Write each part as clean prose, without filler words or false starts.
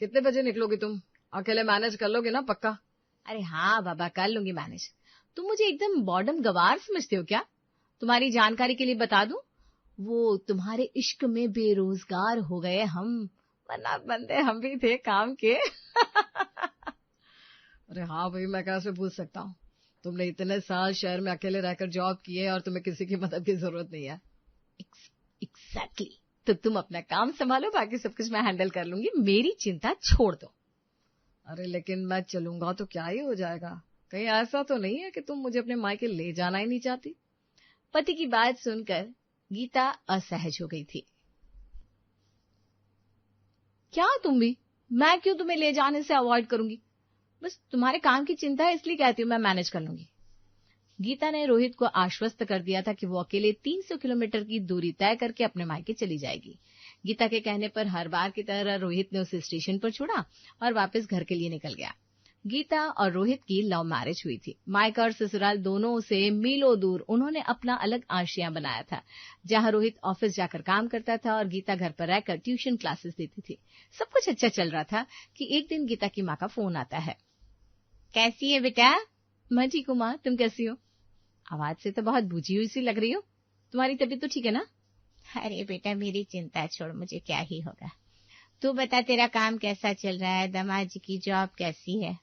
कितने बजे निकलोगी तुम? अकेले मैनेज कर लोगे ना पक्का? अरे हाँ बाबा, कर लूंगी मैनेज। तुम मुझे एकदम बॉर्डम गवार समझते हो क्या? तुम्हारी जानकारी के लिए बता दूं, वो तुम्हारे इश्क में बेरोजगार हो गए हम, वरना बंदे हम भी थे काम के। अरे हाँ भाई, मैं कैसे भूल सकता हूँ। तुमने इतने साल शहर में अकेले रहकर जॉब की है और तुम्हें किसी की मदद की जरूरत नहीं है। एग्जैक्टली। तो तुम अपना काम संभालो, बाकी सब कुछ मैं हैंडल कर लूंगी, मेरी चिंता छोड़ दो। अरे लेकिन मैं चलूंगा तो क्या ही हो जाएगा? कहीं ऐसा तो नहीं है कि तुम मुझे अपने मायके ले जाना ही नहीं चाहती? पति की बात सुनकर गीता असहज हो गई थी। क्या तुम भी? मैं क्यों तुम्हें ले जाने से अवॉइड करूंगी? बस तुम्हारे काम की चिंता है इसलिए कहती हूँ, मैं मैनेज कर लूंगी। गीता ने रोहित को आश्वस्त कर दिया था कि वो अकेले 300 किलोमीटर की दूरी तय करके अपने मायके चली जाएगी। गीता के कहने पर हर बार की तरह रोहित ने उसे स्टेशन पर छोड़ा और वापस घर के लिए निकल गया। गीता और रोहित की लव मैरिज हुई थी। मायका और ससुराल दोनों से मीलों दूर उन्होंने अपना अलग आशियां बनाया था, जहां रोहित ऑफिस जाकर काम करता था और गीता घर पर रहकर ट्यूशन क्लासेस देती थी। सब कुछ अच्छा चल रहा था कि एक दिन गीता की माँ का फोन आता है। कैसी है बेटा? मैं ठीक हूँ माँ, तुम कैसी हो? आवाज से तो बहुत बुझी हुई सी लग रही हो। तुम्हारी तबीयत तो ठीक है ना? अरे बेटा, मेरी चिंता छोड़, मुझे क्या ही होगा। तू बता, तेरा काम कैसा चल रहा है? दामाद जी की जॉब कैसी है?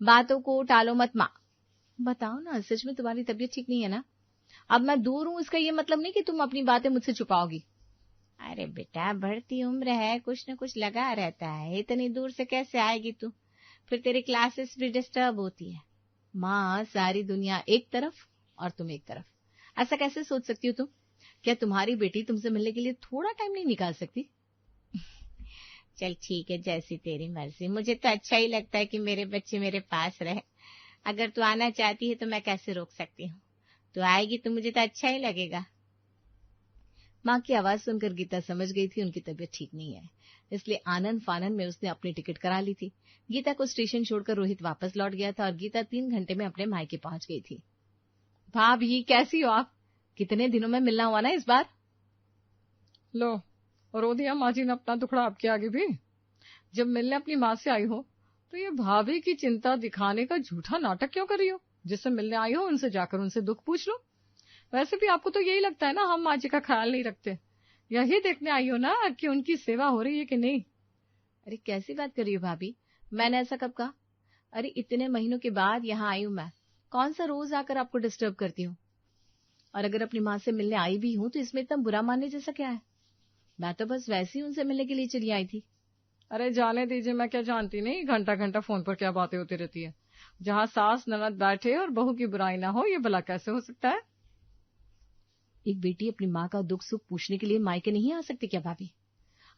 बातों को टालो मत माँ। बताओ ना, सच में तुम्हारी तबीयत ठीक नहीं है ना? अब मैं दूर हूँ इसका ये मतलब नहीं कि तुम अपनी बातें मुझसे छुपाओगी। अरे बेटा, बढ़ती उम्र है, कुछ न कुछ लगा रहता है, इतनी दूर से कैसे आएगी तू? फिर तेरी क्लासेस भी डिस्टर्ब होती है। माँ, सारी दुनिया एक तरफ और तुम एक तरफ, ऐसा कैसे सोच सकती हो तुम? क्या तुम्हारी बेटी तुमसे मिलने के लिए थोड़ा टाइम नहीं निकाल सकती? चल ठीक है, जैसी तेरी मर्जी। मुझे तो अच्छा ही लगता है कि मेरे बच्चे मेरे पास रहे। अगर तू आना चाहती है तो मैं कैसे रोक सकती हूँ? तू आएगी तो मुझे तो अच्छा ही लगेगा। माँ की आवाज सुनकर गीता समझ गई थी उनकी तबीयत ठीक नहीं है, इसलिए आनंद फानन में उसने अपनी टिकट करा ली थी। गीता को स्टेशन छोड़कर रोहित वापस लौट गया था और गीता 3 घंटे में अपने मायके पहुंच गई थी। भाभी, कैसी हो आप? कितने दिनों में मिलना हुआ ना इस बार। लो, रो दिया माँ जी ने अपना दुखड़ा आपके आगे भी। जब मिलने अपनी माँ से आई हो तो ये भाभी की चिंता दिखाने का झूठा नाटक क्यों कर रही हो? जिससे मिलने आई हो उनसे जाकर उनसे दुख पूछ लो। वैसे भी आपको तो यही लगता है ना हम माँ जी का ख्याल नहीं रखते। यही देखने आई हो ना कि उनकी सेवा हो रही है कि नहीं। अरे कैसी बात कर रही हो भाभी? मैंने ऐसा कब कहा? अरे इतने महीनों के बाद यहाँ आई हूँ मैं, कौन सा रोज आकर आपको डिस्टर्ब करती हूँ? और अगर अपनी माँ से मिलने आई भी हूँ तो इसमें इतना बुरा मानने जैसा क्या है? मैं तो बस वैसे ही उनसे मिलने के लिए चली आई थी। अरे जाने दीजिए, मैं क्या जानती नहीं घंटा घंटा फोन पर क्या बातें होती रहती है। जहाँ सास ननद बैठे और बहू की बुराई ना हो, ये भला कैसे हो सकता है? एक बेटी अपनी माँ का दुख सुख पूछने के लिए मायके नहीं आ सकती क्या भाभी?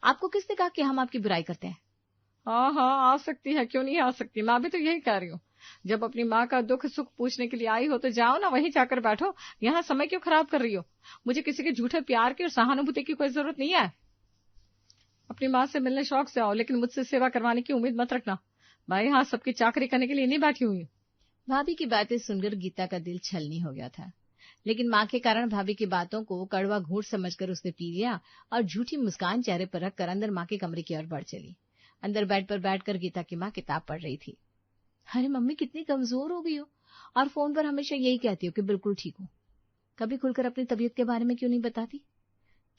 आपको किसने कहा कि हम आपकी बुराई करते हैं? हाँ हाँ, आ सकती है, क्यों नहीं आ सकती। मैं भी तो यही कह रही हूँ, जब अपनी माँ का दुख सुख पूछने के लिए आई हो तो जाओ ना, वहीं जाकर बैठो। यहाँ समय क्यों खराब कर रही हो? मुझे किसी के झूठे प्यार की और सहानुभूति की कोई जरूरत नहीं है। अपनी माँ से मिलने शौक से आओ, लेकिन मुझसे सेवा करवाने की उम्मीद मत रखना। मैं यहाँ सबकी चाकरी करने के लिए नहीं बैठी हुई। भाभी की बातें सुनकर गीता का दिल छलनी हो गया था, लेकिन माँ के कारण भाभी की बातों को कड़वा घूंट समझकर उसने पी लिया और झूठी मुस्कान चेहरे पर रखकर अंदर माँ के कमरे की ओर बढ़ चली। अंदर बेड पर बैठकर गीता की माँ किताब पढ़ रही थी। अरे मम्मी, कितनी कमजोर हो गई हो, और फोन पर हमेशा यही कहती हो कि बिल्कुल ठीक हूँ। कभी खुलकर अपनी तबीयत के बारे में क्यों नहीं बताती?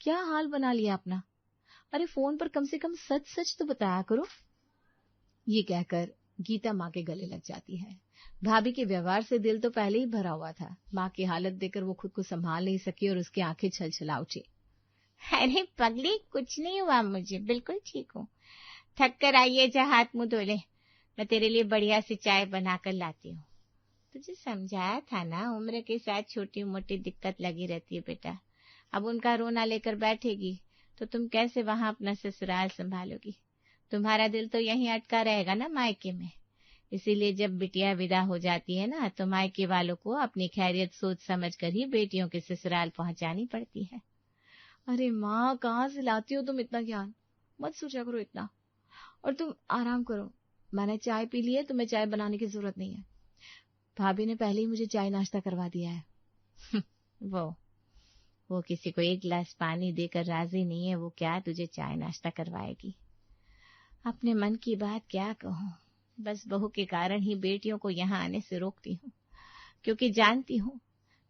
क्या हाल बना लिया अपना? अरे फोन पर कम से कम सच सच तो बताया करो। ये कहकर गीता माँ के गले लग जाती है। भाभी के व्यवहार से दिल तो पहले ही भरा हुआ था। माँ की हालत देखकर वो खुद को संभाल नहीं सकी और उसकी आंखें छलछला उठी। अरे पगली, कुछ नहीं हुआ, मुझे बिल्कुल ठीक हूँ। थक कर आइए, जा हाथ मुंह धो ले, मैं तेरे लिए बढ़िया सी चाय बनाकर लाती हूँ। तुझे समझाया था ना, उम्र के साथ छोटी मोटी दिक्कत लगी रहती है बेटा। अब उनका रोना लेकर बैठेगी तो तुम कैसे वहां अपना ससुराल संभालोगी? तुम्हारा दिल तो यहीं अटका रहेगा ना मायके में। इसीलिए जब बिटिया विदा हो जाती है ना, तो मायके वालों को अपनी खैरियत सोच समझ कर ही बेटियों के ससुराल पहुंचानी पड़ती है। अरे माँ, कहाँ से लाती हो तुम इतना ज्ञान? मत सोचा करो इतना, और तुम आराम करो। मैंने चाय पी ली है, तुम्हें चाय बनाने की जरूरत नहीं है। भाभी ने पहले ही मुझे चाय नाश्ता करवा दिया है। वो किसी को एक गिलास पानी देकर राजी नहीं है, वो क्या तुझे चाय नाश्ता करवाएगी? अपने मन की बात क्या कहूँ, बस बहू के कारण ही बेटियों को यहाँ आने से रोकती हूँ, क्योंकि जानती हूँ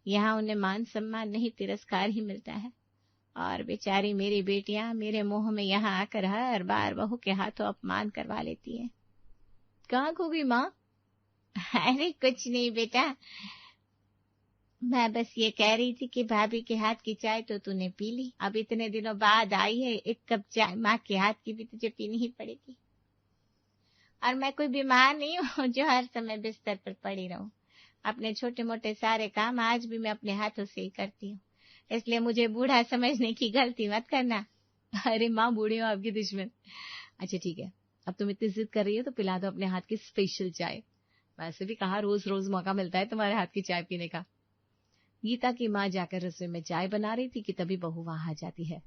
यहाँ उन्हें मान सम्मान नहीं तिरस्कार ही मिलता है। और बेचारी मेरी बेटियां मेरे मुंह में यहाँ आकर हर बार बहू के हाथों अपमान करवा लेती हैं। कहाँ खो गई माँ? अरे कुछ नहीं बेटा, मैं बस ये कह रही थी कि भाभी के हाथ की चाय तो तूने पी ली, अब इतने दिनों बाद आई है, एक कप चाय माँ के हाथ की भी तुझे पीनी ही पड़ेगी। और मैं कोई बीमार नहीं हूँ जो हर समय बिस्तर पर पड़ी रहूं। अपने छोटे मोटे सारे काम आज भी मैं अपने हाथों से ही करती हूँ, इसलिए मुझे बूढ़ा समझने की गलती मत करना। अरे माँ, बूढ़ी हो आपकी दुश्मन। अच्छा ठीक है, अब तुम इतनी जिद कर रही हो तो पिला दो अपने हाथ की स्पेशल चाय। वैसे भी कहाँ रोज रोज मौका मिलता है तुम्हारे हाथ की चाय पीने का। गीता की माँ जाकर रसोई में चाय बना रही थी कि तभी बहू वहां आ जाती है।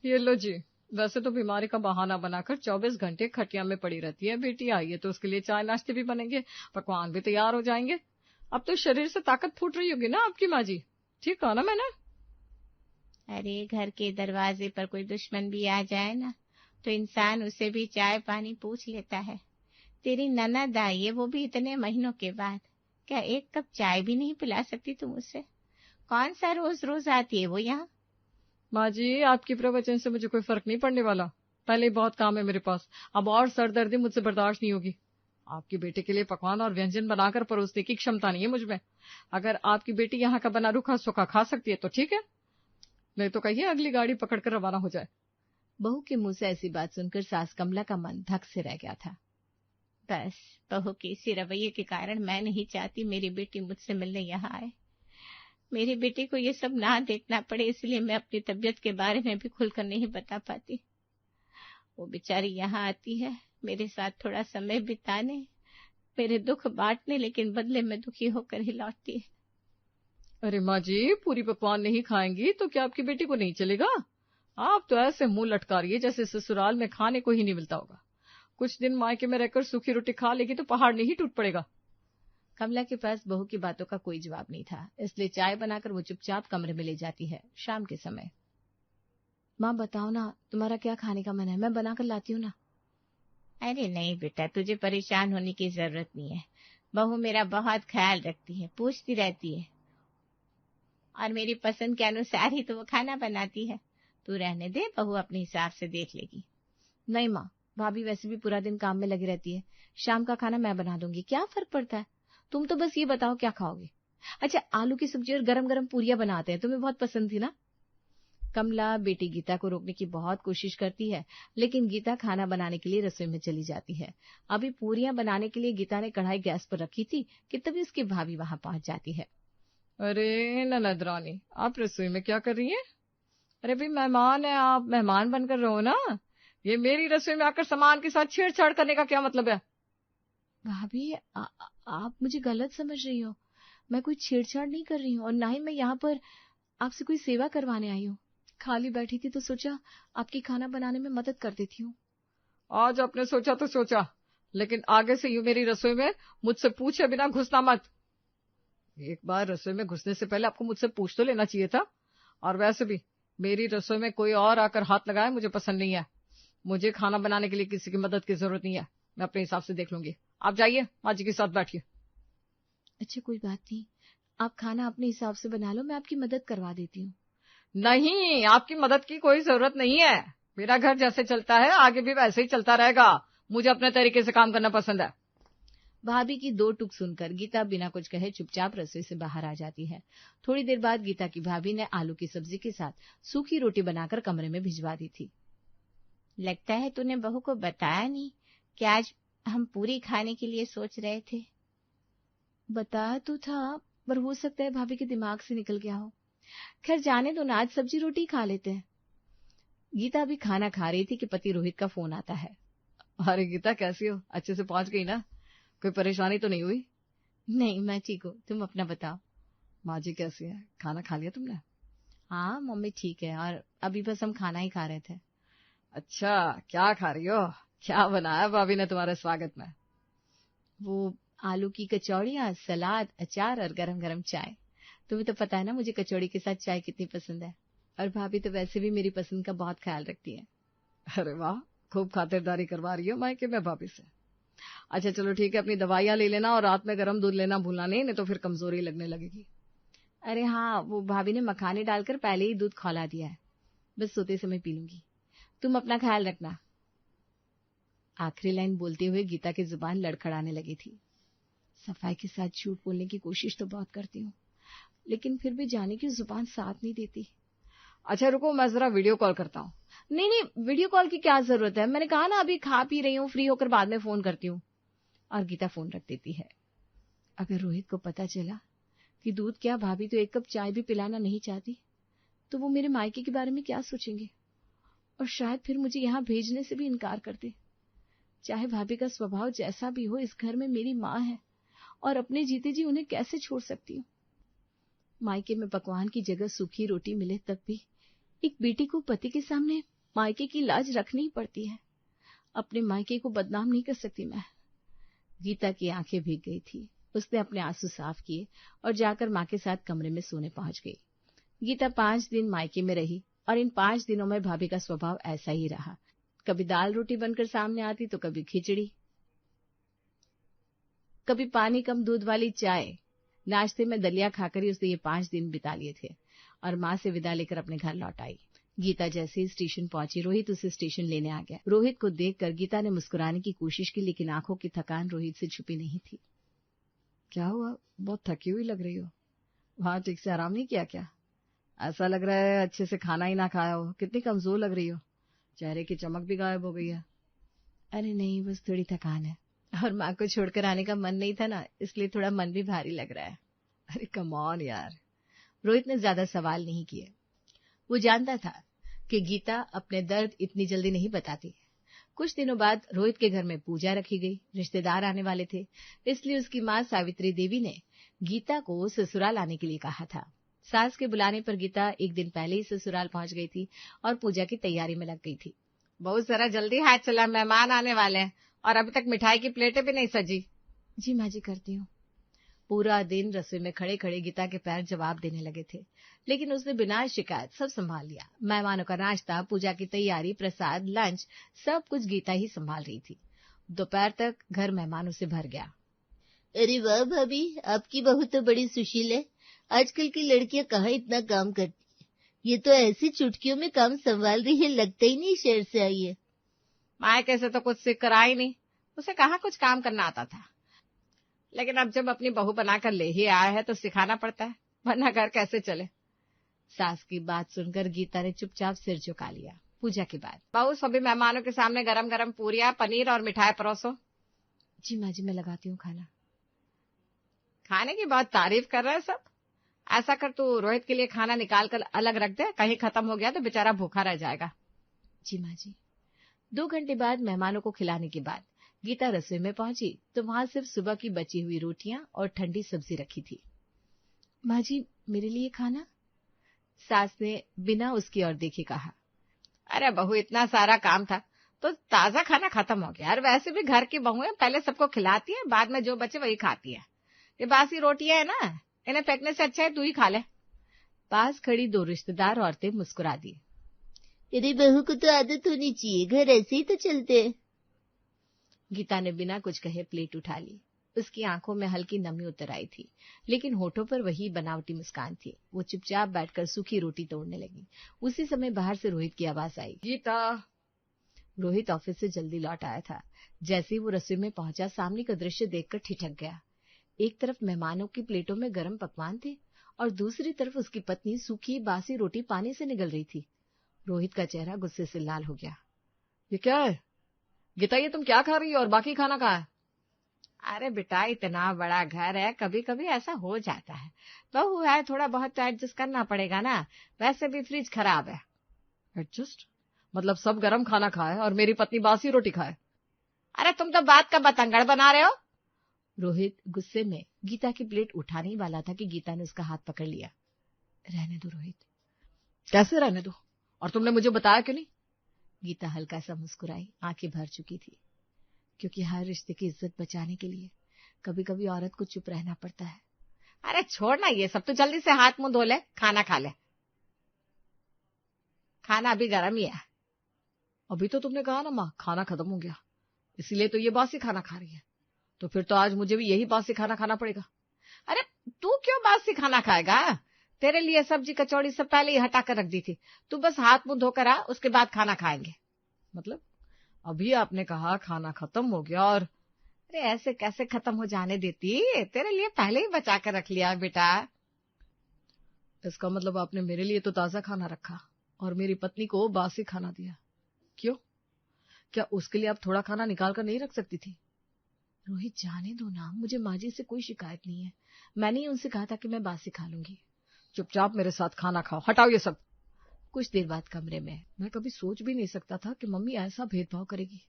ये लो जी, वैसे तो बीमारी का बहाना बनाकर 24 घंटे खटिया में पड़ी रहती है, बेटी आई है तो उसके लिए चाय नाश्ते भी बनेंगे, पकवान भी तैयार हो जाएंगे। अब तो शरीर से ताकत फूट रही होगी ना आपकी माँ जी, ठीक कहा ना मैंने? अरे घर के दरवाजे पर कोई दुश्मन भी आ जाए ना तो इंसान उसे भी चाय पानी पूछ लेता है। तेरी ननद आई है, वो भी इतने महीनों के बाद, क्या एक कप चाय भी नहीं पिला सकती तुम उससे? कौन सा रोज रोज आती है वो यहाँ? माँ जी, आपकी प्रवचन से मुझे कोई फर्क नहीं पड़ने वाला। पहले ही बहुत काम है मेरे पास, अब और सरदर्दी मुझसे बर्दाश्त नहीं होगी। आपकी बेटे के लिए पकवान और व्यंजन बनाकर परोसने की क्षमता नहीं है मुझमें। अगर आपकी बेटी यहाँ का बना रूखा सूखा खा सकती है तो ठीक है, नहीं तो कहिए अगली गाड़ी पकड़कर रवाना हो जाए। बहू के मुंह से ऐसी बात सुनकर सास कमला का मन धक से रह गया था। बस बहू के इसी रवैये के कारण मैं नहीं चाहती मेरी बेटी मुझसे मिलने यहाँ आए। मेरी बेटी को ये सब ना देखना पड़े, इसलिए मैं अपनी तबीयत के बारे में भी खुलकर नहीं बता पाती। वो बेचारी यहाँ आती है मेरे साथ थोड़ा समय बिताने, मेरे दुख बांटने, लेकिन बदले में दुखी होकर ही लौटती है। अरे माँ जी, पूरी पकवान नहीं खाएंगी तो क्या आपकी बेटी को नहीं चलेगा? आप तो ऐसे मुंह लटका रही है जैसे ससुराल में खाने को ही नहीं मिलता होगा। कुछ दिन मायके में रहकर सूखी रोटी खा लेगी तो पहाड़ नहीं टूट पड़ेगा। कमला के पास बहू की बातों का कोई जवाब नहीं था, इसलिए चाय बनाकर वो चुपचाप कमरे में ले जाती है। शाम के समय, माँ बताओ ना, तुम्हारा क्या खाने का मन है, मैं बनाकर लाती हूँ ना। अरे नहीं बेटा, तुझे परेशान होने की जरूरत नहीं है। बहू मेरा बहुत ख्याल रखती है, पूछती रहती है, और मेरी पसंद के अनुसार ही तो वो खाना बनाती है। तू रहने दे, बहू अपने हिसाब से देख लेगी। नहीं माँ, भाभी वैसे भी पूरा दिन काम में लगी रहती है, शाम का खाना मैं बना दूंगी, क्या फर्क पड़ता है। तुम तो बस ये बताओ क्या खाओगे। अच्छा, आलू की सब्जी और गरम गरम पूरियां बनाते हैं, तुम्हें बहुत पसंद थी ना। कमला बेटी गीता को रोकने की बहुत कोशिश करती है, लेकिन गीता खाना बनाने के लिए रसोई में चली जाती है। अभी पूरियां बनाने के लिए गीता ने कढ़ाई गैस पर रखी थी कि तभी उसकी भाभी वहां पहुंच जाती है। अरे ननद रानी, आप रसोई में क्या कर रही हैं? अरे भाई, मेहमान है, आप मेहमान बनकर रहो ना। ये मेरी रसोई में आकर सामान के साथ छेड़छाड़ करने का क्या मतलब है? भाभी आप मुझे गलत समझ रही हो, मैं कोई छेड़छाड़ नहीं कर रही हूँ, और ना ही मैं यहाँ पर आपसे कोई सेवा करवाने आई हूँ। खाली बैठी थी तो सोचा आपकी खाना बनाने में मदद कर देती हूँ। आज आपने सोचा तो सोचा, लेकिन आगे से यूं मेरी रसोई में मुझसे पूछे बिना घुसना मत। एक बार रसोई में घुसने से पहले आपको मुझसे पूछ तो लेना चाहिए था। और वैसे भी मेरी रसोई में कोई और आकर हाथ लगाए मुझे पसंद नहीं है। मुझे खाना बनाने के लिए किसी की मदद की जरूरत नहीं है, मैं अपने हिसाब से देख लूंगी। आप जाइए, माँ जी के साथ बैठिए। अच्छा कोई बात नहीं, आप खाना अपने हिसाब से बना लो, मैं आपकी मदद करवा देती हूँ। नहीं, आपकी मदद की कोई जरूरत नहीं है। मेरा घर जैसे चलता है आगे भी वैसे ही चलता रहेगा। मुझे अपने तरीके से काम करना पसंद है। भाभी की दो टुक सुनकर गीता बिना कुछ कहे चुपचाप रसोई से बाहर आ जाती है। थोड़ी देर बाद गीता की भाभी ने आलू की सब्जी के साथ सूखी रोटी बनाकर कमरे में भिजवा दी थी। लगता है तूने बहू को बताया नहीं कि आज हम पूरी खाने के लिए सोच रहे थे। बताया तो था, पर हो सकता है भाभी के दिमाग से निकल गया हो। खैर जाने दो ना, आज सब्जी रोटी खा लेते हैं। गीता अभी खाना खा रही थी कि पति रोहित का फोन आता है। अरे गीता, कैसी हो? अच्छे से पहुंच गई ना? कोई परेशानी तो नहीं हुई? नहीं, मैं ठीक हूँ, तुम अपना बताओ। माँ जी कैसी है? खाना खा लिया तुमने? हाँ मम्मी ठीक है, और अभी बस हम खाना ही खा रहे थे। अच्छा, क्या खा रही हो? क्या बनाया भाभी ने तुम्हारे स्वागत में? वो आलू की कचौड़ियाँ, सलाद, अचार और गरम गरम चाय। तुम्हें तो पता है ना मुझे कचौड़ी के साथ चाय कितनी पसंद है, और भाभी तो वैसे भी मेरी पसंद का बहुत ख्याल रखती है। अरे वाह, खूब खातिरदारी करवा रही हो मायके में भाभी से। अच्छा चलो ठीक है, अपनी दवाइयां ले लेना और रात में गर्म दूध लेना भूलना नहीं तो फिर कमजोरी लगने लगेगी। अरे हाँ, वो भाभी ने मखाने डालकर पहले ही दूध खौला दिया है, बस सोते समय पी लूंगी। तुम अपना ख्याल रखना। आखिरी लाइन बोलते हुए गीता की जुबान लड़खड़ाने लगी थी। सफाई के साथ झूठ बोलने की कोशिश तो बहुत करती हूँ, लेकिन फिर भी जाने की जुबान साथ नहीं देती। अच्छा रुको, मैं जरा वीडियो कॉल करता हूँ। नहीं, वीडियो कॉल की क्या जरूरत है, मैंने कहा ना अभी खा पी रही हूँ, फ्री होकर बाद में फोन करती हूँ। और गीता फोन रख देती है। अगर रोहित को पता चला कि दूध क्या भाभी तो 1 कप चाय भी पिलाना नहीं चाहती, तो वो मेरे मायके के बारे में क्या सोचेंगे, और शायद फिर मुझे यहाँ भेजने से भी इनकार कर दे। चाहे भाभी का स्वभाव जैसा भी हो, इस घर में मेरी माँ है और अपने जीते जी उन्हें कैसे छोड़ सकती हूँ। मायके में पकवान की जगह सूखी रोटी मिले तब भी एक बेटी को पति के सामने मायके की लाज रखनी ही पड़ती है। अपने मायके को बदनाम नहीं कर सकती मैं। गीता की आंखें भीग गई थी। उसने अपने आंसू साफ किए और जाकर माँ के साथ कमरे में सोने पहुंच गई। गीता 5 दिन मायके में रही और इन 5 दिनों में भाभी का स्वभाव ऐसा ही रहा। कभी दाल रोटी बनकर सामने आती तो कभी खिचड़ी, कभी पानी कम दूध वाली चाय। नाश्ते में दलिया खाकर ही उसने ये 5 दिन बिता लिए थे और माँ से विदा लेकर अपने घर लौट आई। गीता जैसे ही स्टेशन पहुंची, रोहित उसे स्टेशन लेने आ गया। रोहित को देखकर गीता ने मुस्कुराने की कोशिश की, लेकिन आंखों की थकान रोहित से छुपी नहीं थी। क्या हुआ, बहुत थकी हुई लग रही हो? वहां ठीक से आराम नहीं किया क्या? ऐसा लग रहा है अच्छे से खाना ही ना खाया हो। कितनी कमजोर लग रही हो, चेहरे की चमक भी गायब हो गई है। अरे नहीं, बस थोड़ी थकान है, और माँ को छोड़कर आने का मन नहीं था ना, इसलिए थोड़ा मन भी भारी लग रहा है। अरे कम ऑन यार। रोहित ने ज्यादा सवाल नहीं किए। वो जानता था कि गीता अपने दर्द इतनी जल्दी नहीं बताती। कुछ दिनों बाद रोहित के घर में पूजा रखी गई। रिश्तेदार आने वाले थे, इसलिए उसकी माँ सावित्री देवी ने गीता को ससुराल आने के लिए कहा था। सास के बुलाने पर गीता 1 दिन पहले ही ससुराल पहुंच गई थी और पूजा की तैयारी में लग गई थी। बहुत सारा जल्दी हाथ चला, मेहमान आने वाले हैं और अभी तक मिठाई की प्लेटें भी नहीं सजी। जी माँ जी, करती हूँ। पूरा दिन रसोई में खड़े खड़े गीता के पैर जवाब देने लगे थे, लेकिन उसने बिना शिकायत सब संभाल लिया। मेहमानों का नाश्ता, पूजा की तैयारी, प्रसाद, लंच, सब कुछ गीता ही संभाल रही थी। दोपहर तक घर मेहमानों से भर गया। अरे वाह भाभी, आपकी बहू तो बड़ी सुशील है। आजकल की लड़कियां कहाँ इतना काम करती है, ये तो ऐसी चुटकियों में काम संभाल रही है, लगता ही नहीं शहर से आई है। मायके से तो कुछ सीख कर आई नहीं, उसे कहाँ कुछ काम करना आता था, लेकिन अब जब अपनी बहू बनाकर ले ही आया है तो सिखाना पड़ता है, वरना घर कैसे चले। सास की बात सुनकर गीता ने चुपचाप सिर झुका लिया। पूजा के बाद बहू, सभी मेहमानों के सामने गरम गरम पूरियां, पनीर और मिठाई परोसो। जी माँ जी, मैं लगाती हूँ खाना। खाने की बहुत तारीफ कर रहे हैं सब। ऐसा कर, तू रोहित के लिए खाना निकाल कर अलग रख दे, कहीं खत्म हो गया तो बेचारा भूखा रह जाएगा। जी माँ जी। 2 घंटे बाद मेहमानों को खिलाने के बाद गीता रसोई में पहुंची तो वहां सिर्फ सुबह की बची हुई रोटियां और ठंडी सब्जी रखी थी। माँ जी, मेरे लिए खाना? सास ने बिना उसकी ओर देखे कहा। अरे बहू, इतना सारा काम था तो ताजा खाना खत्म हो गया। और वैसे भी घर की बहुएं पहले सबको खिलाती है, बाद में जो बचे वही खाती है। ये बासी रोटियां है ना, इन्हें फेंकने से अच्छा है तू ही खा ले। पास खड़ी 2 रिश्तेदार औरतें मुस्कुरा दी। अरे बहू को तो आदत होनी चाहिए, घर ऐसे ही तो चलते हैं। गीता ने बिना कुछ कहे प्लेट उठा ली। उसकी आंखों में हल्की नमी उतर आई थी, लेकिन होठों पर वही बनावटी मुस्कान थी। वो चुपचाप बैठकर सूखी रोटी तोड़ने लगी। उसी समय बाहर से रोहित की आवाज आई, गीता। रोहित ऑफिस से जल्दी लौट आया था। जैसे ही वो रसोई में पहुंचा, सामने का दृश्य देखकर ठिठक गया। एक तरफ मेहमानों की प्लेटों में गर्म पकवान थे और दूसरी तरफ उसकी पत्नी सूखी बासी रोटी पानी से निगल रही थी। रोहित का चेहरा गुस्से से लाल हो गया। ये क्या है गीता, ये तुम क्या खा रही हो और बाकी खाना कहाँ है? अरे बेटा, इतना बड़ा घर है, कभी कभी ऐसा हो जाता है। बहू है, थोड़ा बहुत तो एडजस्ट करना पड़ेगा ना। वैसे भी फ्रिज खराब है। एडजस्ट मतलब सब गरम खाना खाए और मेरी पत्नी बासी रोटी खाए? अरे तुम तो बात का बतंगड़ बना रहे हो। रोहित गुस्से में गीता की प्लेट उठाने ही वाला था कि गीता ने उसका हाथ पकड़ लिया। रहने दो रोहित। कैसे रहने दो? और तुमने मुझे बताया क्यों नहीं? गीता हल्का सा मुस्कुराई, आंखें भर चुकी थी। क्योंकि हर रिश्ते की इज्जत बचाने के लिए कभी कभी औरत को चुप रहना पड़ता है। अरे छोड़ ना ये सब, तो जल्दी से हाथ मुंह धो ले, खाना खा ले। खाना अभी गर्म ही है। अभी तो तुमने कहा ना माँ खाना खत्म हो गया, इसीलिए तो ये बासी खाना खा रही है। तो फिर तो आज मुझे भी यही बासी खाना खाना पड़ेगा। अरे तू क्यों बासी खाना खाएगा? तेरे लिए सब्जी कचौड़ी सब पहले ही हटा कर रख दी थी। तू बस हाथ मुंह धोकर आ, उसके बाद खाना खाएंगे। मतलब अभी आपने कहा खाना खत्म हो गया और... अरे ऐसे कैसे खत्म हो जाने देती? तेरे लिए पहले ही बचा कर रख लिया बेटा। इसका मतलब आपने मेरे लिए तो ताजा खाना रखा और मेरी पत्नी को बासी खाना दिया। क्यों? क्या उसके लिए आप थोड़ा खाना निकाल कर नहीं रख सकती थी? रोहित जाने दो ना, मुझे माँ जी से कोई शिकायत नहीं है। मैंने ही उनसे कहा था कि मैं बासी खा लूंगी। चुपचाप मेरे साथ खाना खाओ, हटाओ ये सब। कुछ देर बाद कमरे में, मैं कभी सोच भी नहीं सकता था कि मम्मी ऐसा भेदभाव करेगी।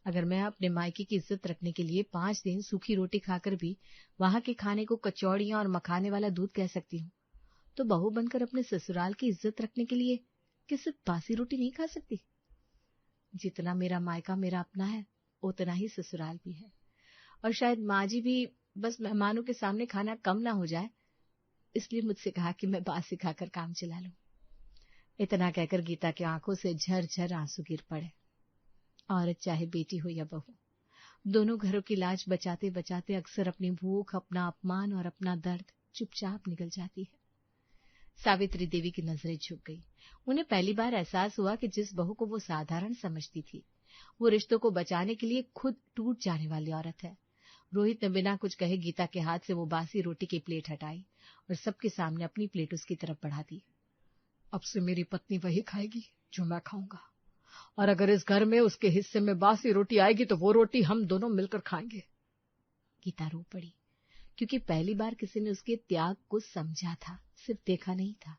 अगर मैं अपने मायके की इज्जत रखने के लिए 5 दिन सूखी रोटी खाकर भी वहां के खाने को कचौड़ियां और मखाने वाला दूध कह सकती हूँ, तो बहू बनकर अपने ससुराल की इज्जत रखने के लिए कि सिर्फ बासी रोटी नहीं खा सकती? जितना मेरा मायका मेरा अपना है, उतना ही ससुराल भी है। और शायद माँ जी भी बस मेहमानों के सामने खाना कम ना हो जाए, इसलिए मुझसे कहा कि मैं बासी खाकर काम चला लूं। इतना कहकर गीता की आंखों से झरझर आंसू गिर पड़े। औरत चाहे बेटी हो या बहू, दोनों घरों की लाज बचाते बचाते अक्सर अपनी भूख, अपना अपमान और अपना दर्द चुपचाप निकल जाती है। सावित्री देवी की नजरें झुक गई। उन्हें पहली बार एहसास हुआ कि जिस बहू को वो साधारण समझती थी, वो रिश्तों को बचाने के लिए खुद टूट जाने वाली औरत है। रोहित ने बिना कुछ कहे गीता के हाथ से वो बासी रोटी की प्लेट हटाई और सबके सामने अपनी प्लेट उसकी तरफ बढ़ा दी। अब से मेरी पत्नी वही खाएगी जो मैं खाऊंगा, और अगर इस घर में उसके हिस्से में बासी रोटी आएगी तो वो रोटी हम दोनों मिलकर खाएंगे। गीता रो पड़ी, क्योंकि पहली बार किसी ने उसके त्याग को समझा था, सिर्फ देखा नहीं था।